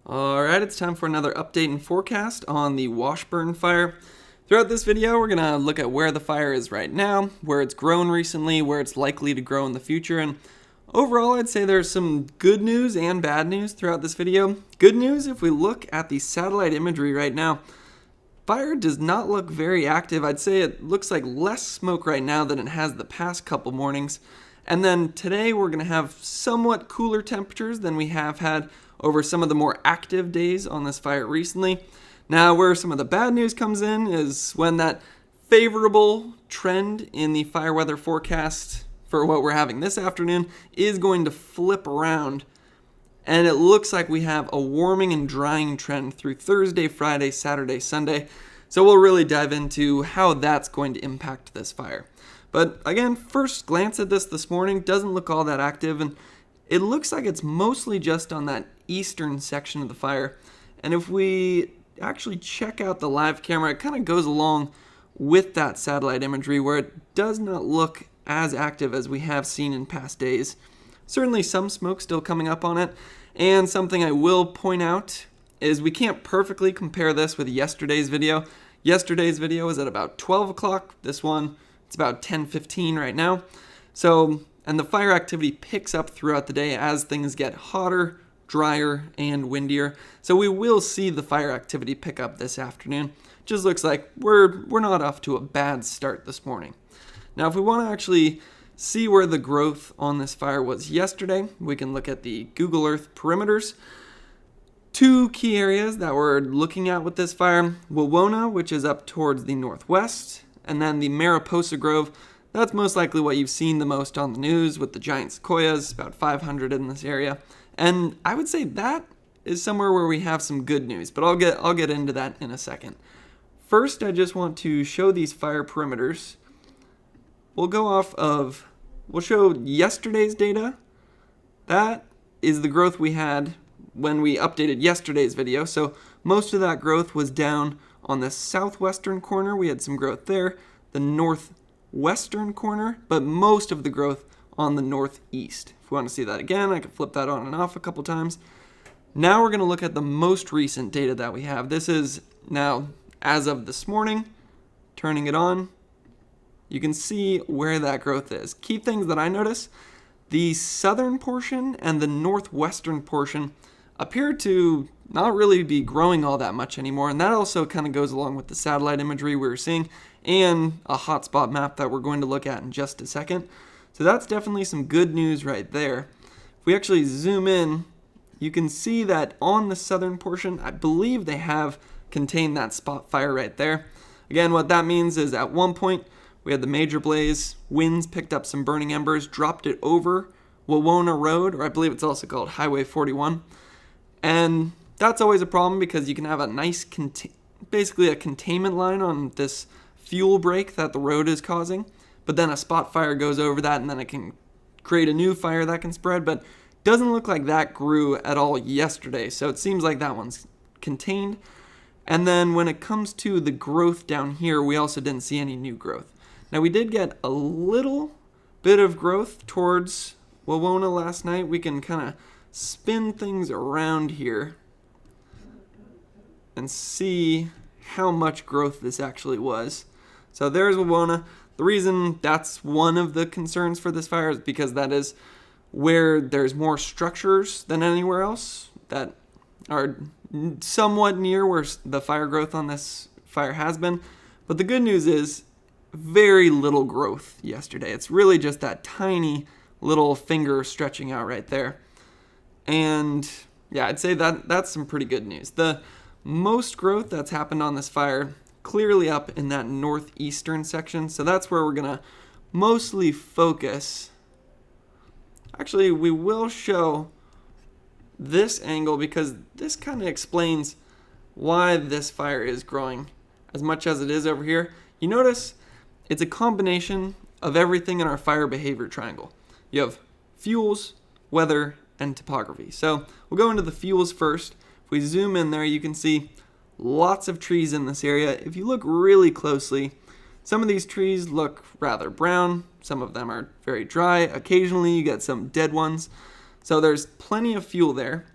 Alright, it's time for another update and forecast on the Washburn Fire. Throughout this video, we're going to look at where the fire is right now, where it's grown recently, where it's likely to grow in the future, and overall I'd say there's some good news and bad news throughout this video. Good news, if we look at the satellite imagery right now, fire does not look very active. I'd say it looks like less smoke right now than it has the past couple mornings. And then today we're going to have somewhat cooler temperatures than we have had over some of the more active days on this fire recently. Now, where some of the bad news comes in is when that favorable trend in the fire weather forecast for what we're having this afternoon is going to flip around. And it looks like we have a warming and drying trend through Thursday, Friday, Saturday, Sunday. So we'll really dive into how that's going to impact this fire. But again, first glance at this morning doesn't look all that active, and it looks like it's mostly just on that eastern section of the fire. And if we actually check out the live camera, it kind of goes along with that satellite imagery where it does not look as active as we have seen in past days. Certainly some smoke still coming up on it, and something I will point out is we can't perfectly compare this with yesterday's video. Yesterday's video was at about 12 o'clock. This one, it's about 10:15 right now. And the fire activity picks up throughout the day as things get hotter, drier, and windier. So we will see the fire activity pick up this afternoon. Just looks like we're not off to a bad start this morning. Now, if we want to actually see where the growth on this fire was yesterday, we can look at the Google Earth perimeters. Two key areas that we're looking at with this fire: Wawona, which is up towards the northwest, and then the Mariposa Grove. That's most likely what you've seen the most on the news with the giant sequoias, about 500 in this area. And I would say that is somewhere where we have some good news, but I'll get into that in a second. First, I just want to show these fire perimeters. We'll show yesterday's data. That is the growth we had when we updated yesterday's video. So most of that growth was down on the southwestern corner. We had some growth there. The northwestern corner, but most of the growth on the northeast. If we want to see that again, I can flip that on and off a couple times. Now we're going to look at the most recent data that we have. This is now as of this morning. Turning it on, you can see where that growth is. Key things that I notice: the southern portion and the northwestern portion appear to not really be growing all that much anymore, and that also kind of goes along with the satellite imagery we were seeing and a hotspot map that we're going to look at in just a second. So that's definitely some good news right there. If we actually zoom in, you can see that on the southern portion, I believe they have contained that spot fire right there. Again, what that means is at one point we had the major blaze, winds picked up some burning embers, dropped it over Wawona Road, or I believe it's also called Highway 41. And that's always a problem because you can have a nice, basically a containment line on this fuel break that the road is causing, but then a spot fire goes over that and then it can create a new fire that can spread, but doesn't look like that grew at all yesterday, so it seems like that one's contained. And then when it comes to the growth down here, we also didn't see any new growth. Now, we did get a little bit of growth towards Wawona last night. We can kind of spin things around here and see how much growth this actually was. So there's Wawona. The reason that's one of the concerns for this fire is because that is where there's more structures than anywhere else that are somewhat near where the fire growth on this fire has been. But the good news is very little growth yesterday. It's really just that tiny little finger stretching out right there. And yeah, I'd say that's some pretty good news. The most growth that's happened on this fire clearly up in that northeastern section, so that's where we're gonna mostly focus. Actually, we will show this angle because this kind of explains why this fire is growing as much as it is over here. You notice it's a combination of everything in our fire behavior triangle. You have fuels, weather, and topography. So we'll go into the fuels first. If we zoom in there, you can see lots of trees in this area. If you look really closely, some of these trees look rather brown. Some of them are very dry. Occasionally you get some dead ones. So there's plenty of fuel there.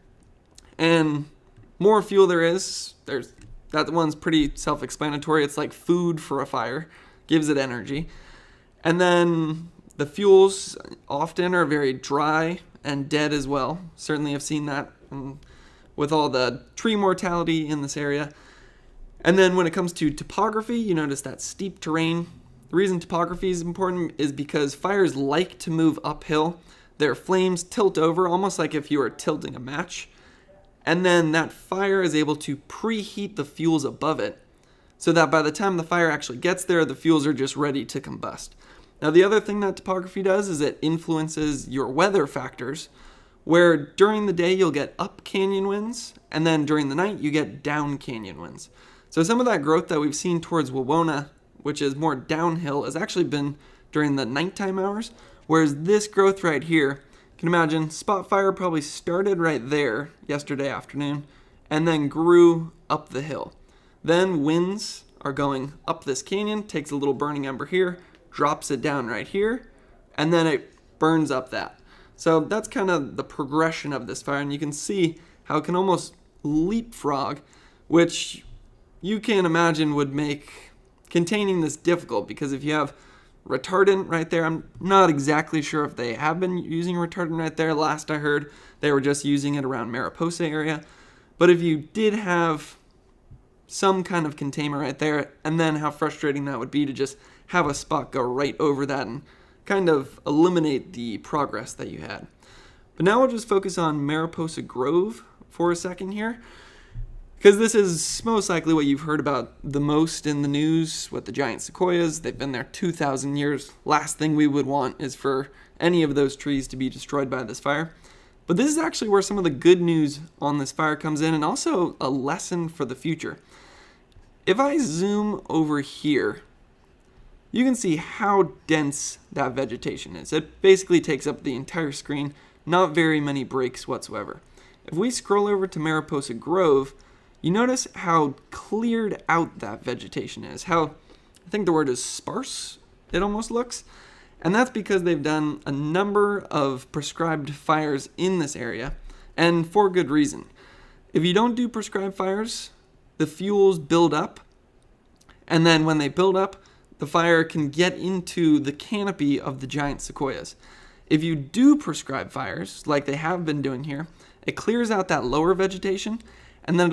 And more fuel there is, that one's pretty self-explanatory. It's like food for a fire, gives it energy. And then the fuels often are very dry and dead as well. Certainly have seen that with all the tree mortality in this area. And then when it comes to topography, you notice that steep terrain. The reason topography is important is because fires like to move uphill. Their flames tilt over, almost like if you were tilting a match. And then that fire is able to preheat the fuels above it, so that by the time the fire actually gets there, the fuels are just ready to combust. Now, the other thing that topography does is it influences your weather factors, where during the day you'll get up canyon winds, and then during the night you get down canyon winds. So some of that growth that we've seen towards Wawona, which is more downhill, has actually been during the nighttime hours, whereas this growth right here, you can imagine, spot fire probably started right there yesterday afternoon, and then grew up the hill. Then winds are going up this canyon, takes a little burning ember here, drops it down right here, and then it burns up that. So that's kind of the progression of this fire, and you can see how it can almost leapfrog, which you can imagine would make containing this difficult, because if you have retardant right there, I'm not exactly sure if they have been using retardant right there. Last I heard, they were just using it around Mariposa area. But if you did have some kind of containment right there, and then how frustrating that would be to just have a spot go right over that and kind of eliminate the progress that you had. But now we'll just focus on Mariposa Grove for a second here, because this is most likely what you've heard about the most in the news with the giant sequoias. They've been there 2,000 years. Last thing we would want is for any of those trees to be destroyed by this fire. But this is actually where some of the good news on this fire comes in, and also a lesson for the future. If I zoom over here, you can see how dense that vegetation is. It basically takes up the entire screen, not very many breaks whatsoever. If we scroll over to Mariposa Grove, you notice how cleared out that vegetation is, how, I think the word is sparse, it almost looks. And that's because they've done a number of prescribed fires in this area, and for good reason. If you don't do prescribed fires, the fuels build up, and then when they build up, the fire can get into the canopy of the giant sequoias. If you do prescribed fires, like they have been doing here, it clears out that lower vegetation, and then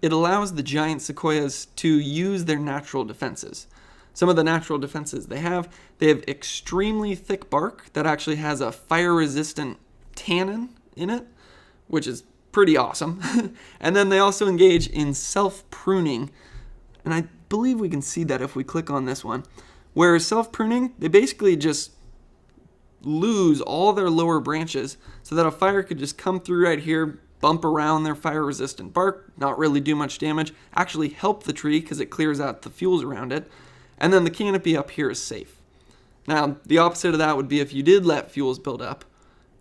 it allows the giant sequoias to use their natural defenses. Some of the natural defenses they have extremely thick bark that actually has a fire-resistant tannin in it, which is pretty awesome. And then they also engage in self-pruning, and I believe we can see that if we click on this one, where self-pruning, they basically just lose all their lower branches so that a fire could just come through right here, bump around their fire-resistant bark, not really do much damage, actually help the tree because it clears out the fuels around it, and then the canopy up here is safe. Now, the opposite of that would be if you did let fuels build up,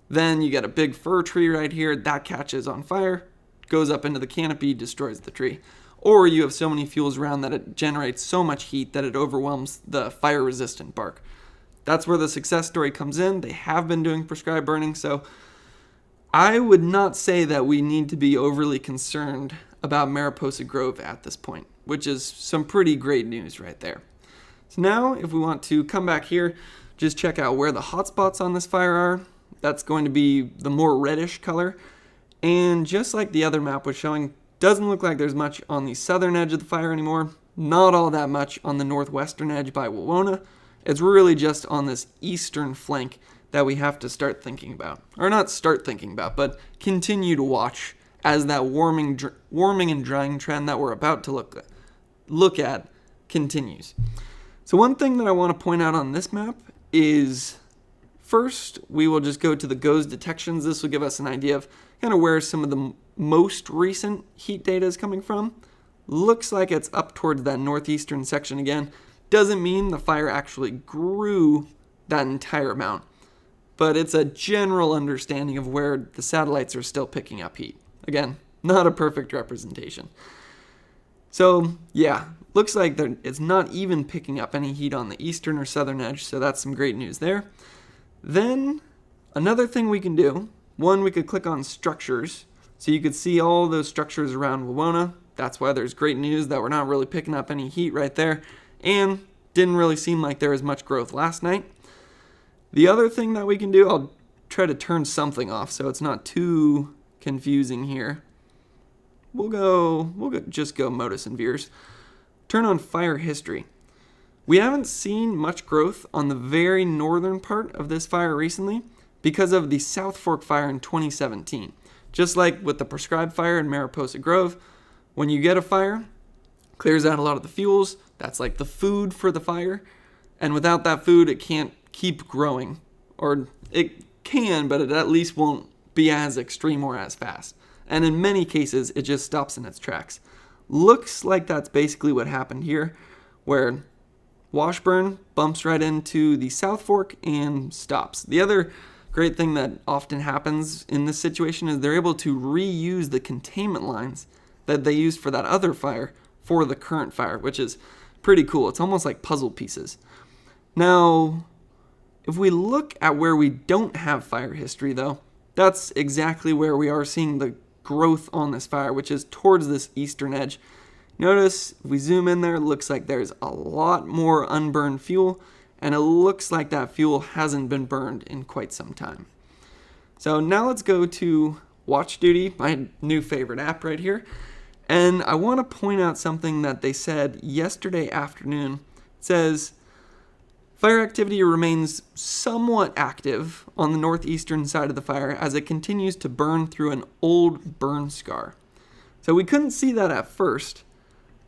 then you get a big fir tree right here, that catches on fire, goes up into the canopy, destroys the tree. Or you have so many fuels around that it generates so much heat that it overwhelms the fire-resistant bark. That's where the success story comes in. They have been doing prescribed burning, so I would not say that we need to be overly concerned about Mariposa Grove at this point, which is some pretty great news right there. So now, if we want to come back here, just check out where the hotspots on this fire are. That's going to be the more reddish color. And just like the other map was showing, doesn't look like there's much on the southern edge of the fire anymore. Not all that much on the northwestern edge by Wawona. It's really just on this eastern flank that we have to start thinking about. Or not start thinking about, but continue to watch as that warming and drying trend that we're about to look at continues. So one thing that I want to point out on this map is, first, we will just go to the GOES detections. This will give us an idea of kind of where some of the most recent heat data is coming from. Looks like it's up towards that northeastern section again. Doesn't mean the fire actually grew that entire amount, but it's a general understanding of where the satellites are still picking up heat. Again, not a perfect representation. So yeah, looks like it's not even picking up any heat on the eastern or southern edge, so that's some great news there. Then another thing we can do, one, we could click on structures So you could see all those structures around Wawona. That's why there's great news that we're not really picking up any heat right there, and didn't really seem like there was much growth last night. The other thing that we can do, I'll try to turn something off so it's not too confusing here. Just go Modus and Veers. Turn on fire history. We haven't seen much growth on the very northern part of this fire recently because of the South Fork fire in 2017. Just like with the prescribed fire in Mariposa Grove, when you get a fire, clears out a lot of the fuels. That's like the food for the fire. And without that food, it can't keep growing. Or it can, but it at least won't be as extreme or as fast. And in many cases, it just stops in its tracks. Looks like that's basically what happened here, where Washburn bumps right into the South Fork and stops. The other great thing that often happens in this situation is they're able to reuse the containment lines that they used for that other fire for the current fire, which is pretty cool. It's almost like puzzle pieces. Now, if we look at where we don't have fire history, though, that's exactly where we are seeing the growth on this fire, which is towards this eastern edge. Notice, if we zoom in there, it looks like there's a lot more unburned fuel, and it looks like that fuel hasn't been burned in quite some time. So now let's go to Watch Duty, my new favorite app right here. And I want to point out something that they said yesterday afternoon. It says, fire activity remains somewhat active on the northeastern side of the fire as it continues to burn through an old burn scar. So we couldn't see that at first,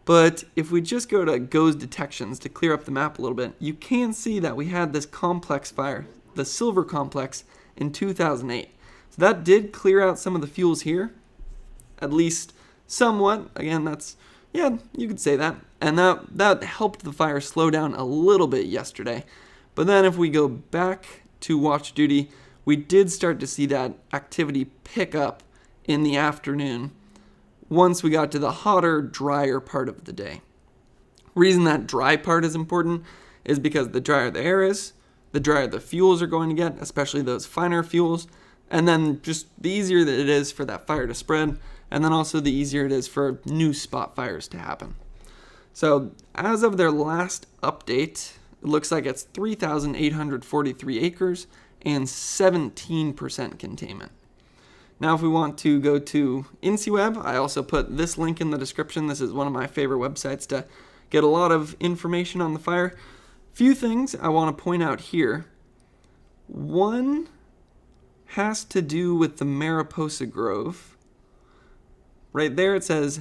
but if we just go to GOES detections to clear up the map a little bit, you can see that we had this complex fire, the Silver Complex, in 2008. So that did clear out some of the fuels here, at least somewhat. Again, you could say that. And that helped the fire slow down a little bit yesterday. But then if we go back to Watch Duty, we did start to see that activity pick up in the afternoon once we got to the hotter, drier part of the day. Reason that dry part is important is because the drier the air is, the drier the fuels are going to get, especially those finer fuels, and then just the easier that it is for that fire to spread, and then also the easier it is for new spot fires to happen. So as of their last update, it looks like it's 3,843 acres and 17% containment. Now if we want to go to Inciweb, I also put this link in the description. This is one of my favorite websites to get a lot of information on the fire. Few things I want to point out here. One has to do with the Mariposa Grove. Right there it says,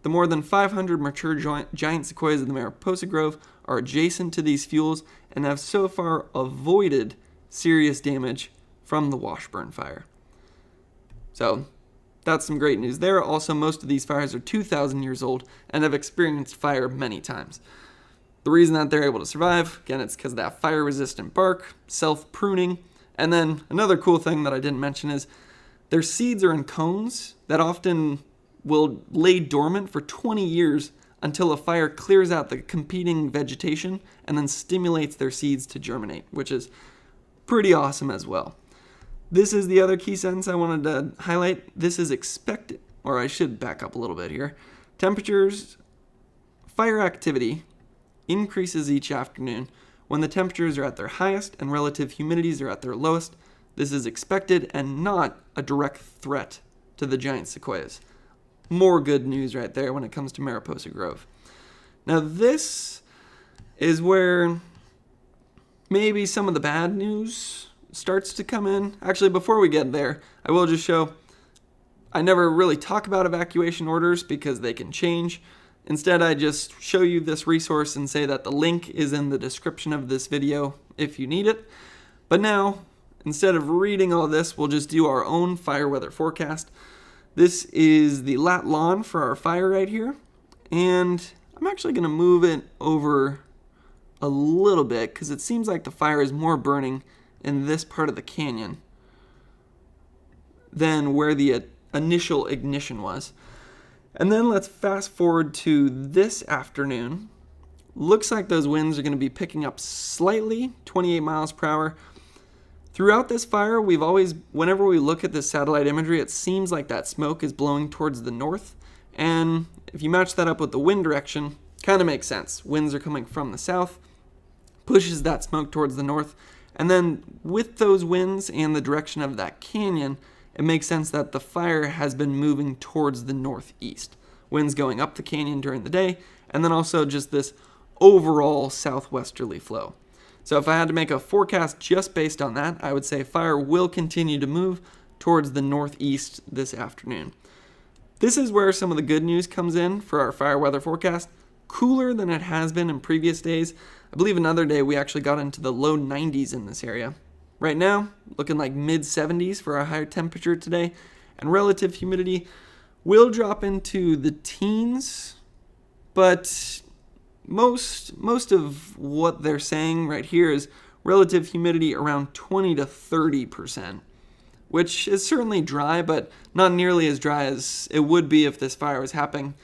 the more than 500 mature giant sequoias of the Mariposa Grove are adjacent to these fuels and have so far avoided serious damage from the Washburn Fire. So that's some great news there. Also, most of these fires are 2,000 years old and have experienced fire many times. The reason that they're able to survive, again, it's because of that fire-resistant bark, self-pruning, and then another cool thing that I didn't mention is their seeds are in cones that often will lay dormant for 20 years until a fire clears out the competing vegetation and then stimulates their seeds to germinate, which is pretty awesome as well. This is the other key sentence I wanted to highlight. This is expected, or I should back up a little bit here. Temperatures, fire activity increases each afternoon when the temperatures are at their highest and relative humidities are at their lowest. This is expected and not a direct threat to the giant sequoias. More good news right there when it comes to Mariposa Grove. Now this is where maybe some of the bad news starts to come in. Actually, before we get there, I will just show, I never really talk about evacuation orders because they can change. Instead, I just show you this resource and say that the link is in the description of this video if you need it. But now, instead of reading all this, we'll just do our own fire weather forecast. This is the lat lawn for our fire right here. And I'm actually going to move it over a little bit because it seems like the fire is more burning in this part of the canyon than where the initial ignition was. And then let's fast forward to this afternoon. Looks like those winds are going to be picking up slightly, 28 miles per hour. Throughout this fire, whenever we look at this satellite imagery, it seems like that smoke is blowing towards the north. And if you match that up with the wind direction, kind of makes sense. Winds are coming from the south, pushes that smoke towards the north. And then with those winds and the direction of that canyon, it makes sense that the fire has been moving towards the northeast. Winds going up the canyon during the day, and then also just this overall southwesterly flow. So if I had to make a forecast just based on that, I would say fire will continue to move towards the northeast this afternoon. This is where some of the good news comes in for our fire weather forecast. Cooler than it has been in previous days. I believe another day we actually got into the low 90s in this area. Right now, looking like mid 70s for our higher temperature today, and relative humidity will drop into the teens, but most of what they're saying right here is relative humidity around 20 to 30%, which is certainly dry, but not nearly as dry as it would be if this fire was happening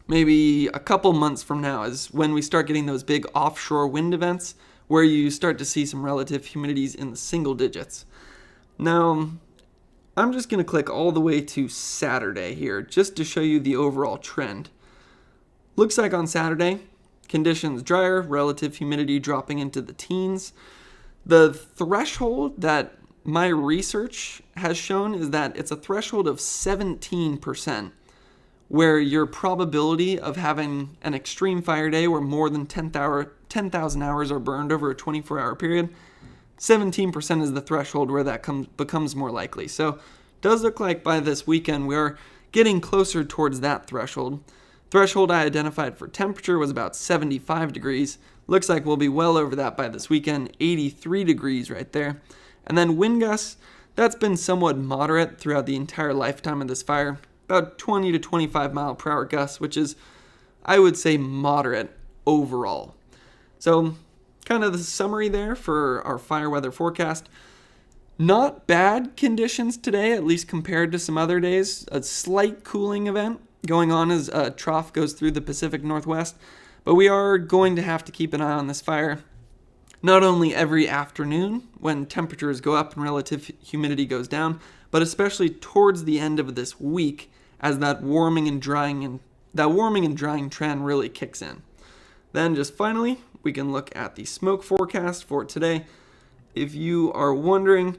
maybe a couple months from now, is when we start getting those big offshore wind events where you start to see some relative humidities in the single digits. Now, I'm just going to click all the way to Saturday here just to show you the overall trend. Looks like on Saturday, conditions drier, relative humidity dropping into the teens. The threshold that my research has shown is that it's a threshold of 17%, where your probability of having an extreme fire day where more than 10,000 hours are burned over a 24-hour period, 17% is the threshold where that becomes more likely. So it does look like by this weekend we are getting closer towards that threshold. Threshold I identified for temperature was about 75 degrees. Looks like we'll be well over that by this weekend, 83 degrees right there. And then wind gusts, that's been somewhat moderate throughout the entire lifetime of this fire. About 20 to 25 mile per hour gusts, which is, I would say, moderate overall. So kind of the summary there for our fire weather forecast. Not bad conditions today, at least compared to some other days. A slight cooling event going on as a trough goes through the Pacific Northwest. But we are going to have to keep an eye on this fire, not only every afternoon when temperatures go up and relative humidity goes down, but especially towards the end of this week as that warming and drying trend really kicks in. Then just finally, we can look at the smoke forecast for today. If you are wondering,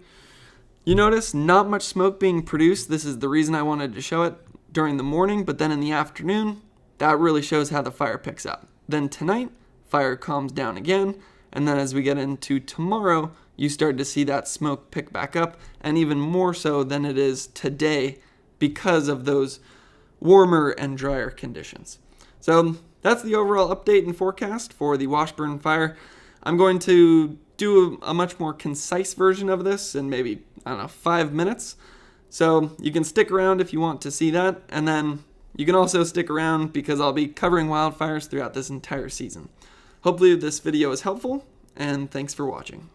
you notice not much smoke being produced. This is the reason I wanted to show it during the morning, but then in the afternoon, that really shows how the fire picks up. Then tonight, fire calms down again, and then as we get into tomorrow, you start to see that smoke pick back up, and even more so than it is today because of those warmer and drier conditions. So that's the overall update and forecast for the Washburn Fire. I'm going to do a much more concise version of this in maybe, 5 minutes. So you can stick around if you want to see that, and then you can also stick around because I'll be covering wildfires throughout this entire season. Hopefully this video is helpful, and thanks for watching.